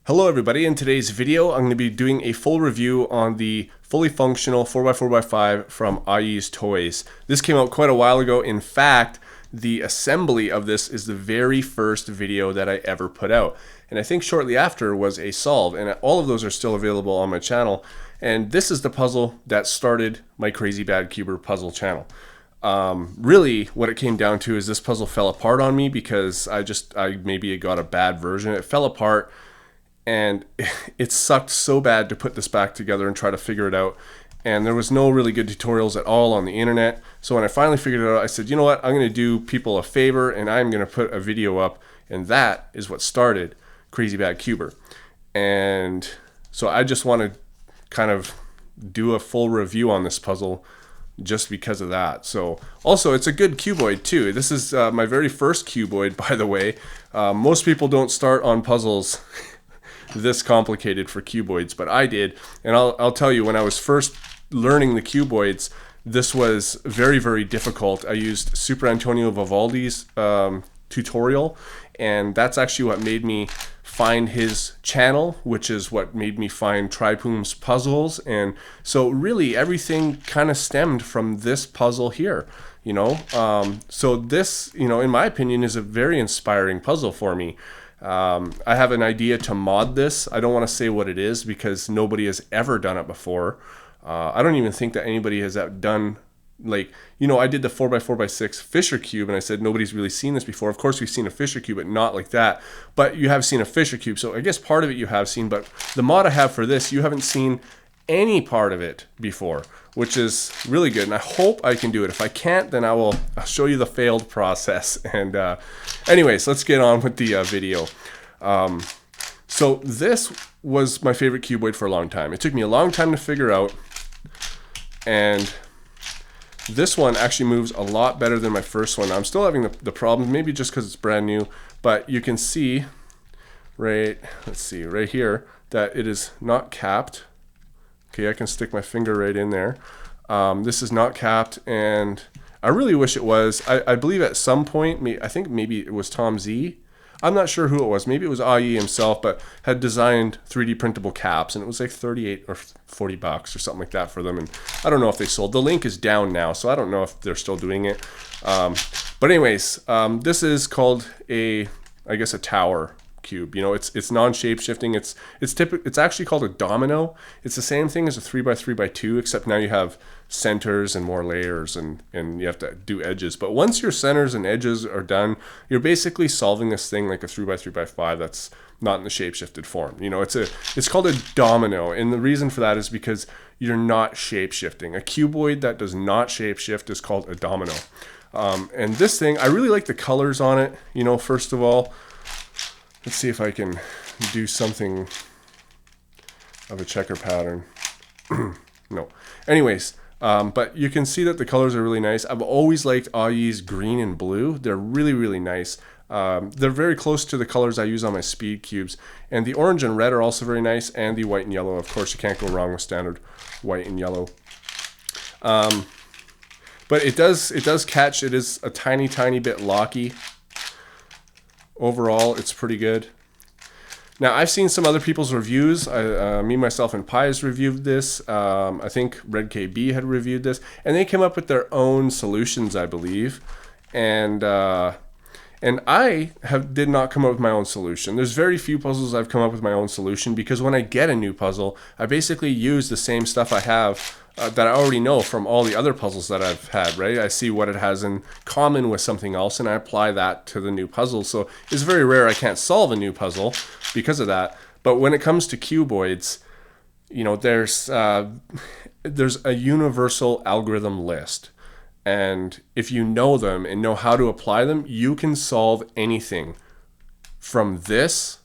Hello everybody, in today's video I'm going to be doing a full review on the fully functional 4x4x5 from AYI's Toys. This came out quite a while ago. In fact, the assembly of this is the very first video that I ever put out. And I think shortly after was a solve, and all of those are still available on my channel. And this is the puzzle that started my Crazy Bad Cuber puzzle channel. Really what it came down to is this puzzle fell apart on me because I maybe got a bad version. It fell apart. And it sucked so bad to put this back together and try to figure it out. And there was no really good tutorials at all on the internet. So when I finally figured it out, I said, you know what, I'm going to do people a favor and I'm going to put a video up. And that is what started Crazy Bad Cuber. And so I just want to kind of do a full review on this puzzle just because of that. So also it's a good cuboid too. This is my very first cuboid, by the way. Most people don't start on puzzles this complicated for cuboids, but I did. And I'll tell you, when I was first learning the cuboids, this was very, very difficult. I used Super Antonio Vivaldi's tutorial, and that's actually what made me find his channel, which is what made me find Tripoom's puzzles. And so really everything kind of stemmed from this puzzle here, you know. So this, you know, in my opinion, is a very inspiring puzzle for me. I have an idea to mod this. I don't want to say what it is because nobody has ever done it before. I don't even think that anybody has done, like, you know, I did the 4x4x6 Fisher cube and I said nobody's really seen this before. Of course we've seen a Fisher cube, but not like that. But you have seen a Fisher cube, so I guess part of it you have seen, but the mod I have for this, you haven't seen any part of it before, which is really good, and I hope I can do it. If I can't, then I'll show you the failed process. And anyways, let's get on with the video. So this was my favorite cuboid for a long time. It took me a long time to figure out, and this one actually moves a lot better than my first one. I'm still having the problem, maybe just because it's brand new, but you can see right here that it is not capped. Okay, I can stick my finger right in there. This is not capped, and I really wish it was. I believe at some point, I think maybe it was Tom Z. I'm not sure who it was. Maybe it was AYI himself, but had designed 3D printable caps, and it was like 38 or 40 bucks or something like that for them. And I don't know if they sold. The link is down now, so I don't know if they're still doing it. But anyways, this is called I guess a tower cube. You know, it's non-shape shifting. It's actually called a domino. It's the same thing as a 3x3x2, except now you have centers and more layers, and you have to do edges. But once your centers and edges are done, you're basically solving this thing like a 3x3x5 that's not in the shape shifted form. You know, it's called a domino, and the reason for that is because you're not shape shifting. A cuboid that does not shape shift is called a domino. And this thing, I really like the colors on it. You know, first of all, let's see if I can do something of a checker pattern. No. Anyways, but you can see that the colors are really nice. I've always liked AYI's green and blue. They're really, really nice. They're very close to the colors I use on my speed cubes. And the orange and red are also very nice, and the white and yellow. Of course, you can't go wrong with standard white and yellow. But it does catch. It is a tiny, tiny bit locky. Overall, it's pretty good. Now, I've seen some other people's reviews. Me, myself, and Pies reviewed this. I think Red KB had reviewed this, and they came up with their own solutions, I believe. And I did not come up with my own solution. There's very few puzzles I've come up with my own solution, because when I get a new puzzle, I basically use the same stuff I have that I already know from all the other puzzles that I've had, right? I see what it has in common with something else, and I apply that to the new puzzle. So it's very rare I can't solve a new puzzle because of that. But when it comes to cuboids, you know, there's a universal algorithm list. And if you know them and know how to apply them, you can solve anything from this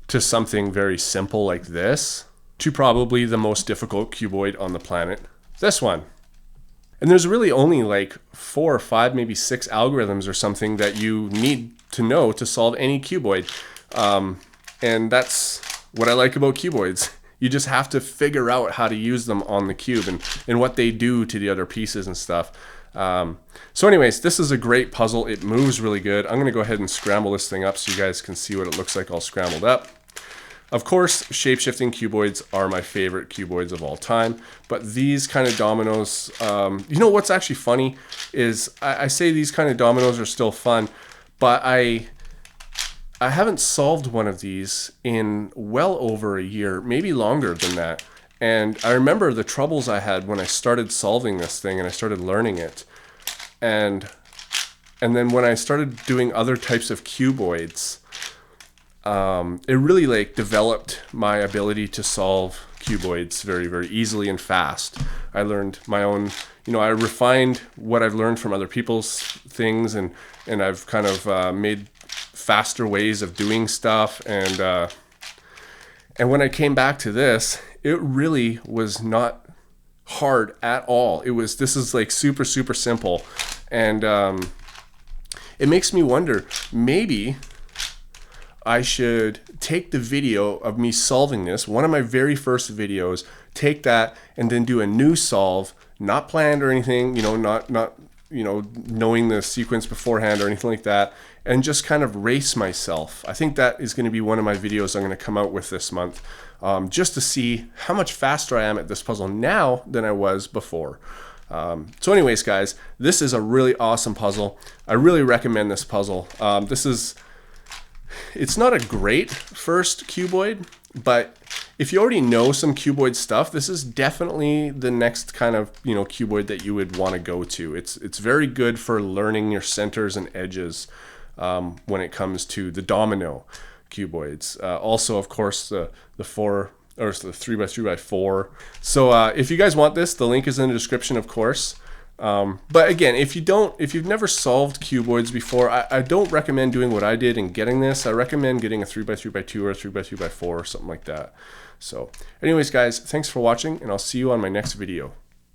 to something very simple like this to probably the most difficult cuboid on the planet, this one. And there's really only like 4 or 5, maybe 6 algorithms or something that you need to know to solve any cuboid. And that's what I like about cuboids. You just have to figure out how to use them on the cube and what they do to the other pieces and stuff. So anyways, this is a great puzzle. It moves really good. I'm going to go ahead and scramble this thing up so you guys can see what it looks like all scrambled up. Of course, shape-shifting cuboids are my favorite cuboids of all time, but these kind of dominoes, you know what's actually funny is I say these kind of dominoes are still fun, but I haven't solved one of these in well over a year, maybe longer than that. And I remember the troubles I had when I started solving this thing and I started learning it. And then when I started doing other types of cuboids, it really like developed my ability to solve cuboids very, very easily and fast. I learned my own, you know, I refined what I've learned from other people's things, and I've kind of made faster ways of doing stuff. And when I came back to this, it really was not hard at all. This is like super, super simple. And it makes me wonder, maybe I should take the video of me solving this, one of my very first videos, take that and then do a new solve, not planned or anything, you know, not you know, knowing the sequence beforehand or anything like that, and just kind of race myself. I think that is going to be one of my videos I'm going to come out with this month, just to see how much faster I am at this puzzle now than I was before. So anyways, guys, this is a really awesome puzzle. I really recommend this puzzle. It's not a great first cuboid, but if you already know some cuboid stuff, this is definitely the next kind of, you know, cuboid that you would want to go to. It's very good for learning your centers and edges when it comes to the domino cuboids. Also, of course, the 3x3x4. So if you guys want this, the link is in the description, of course. But again, if you've never solved cuboids before, I don't recommend doing what I did and getting this. I recommend getting a 3x3x2 or a 3x3x4 or something like that. So anyways, guys, thanks for watching, and I'll see you on my next video.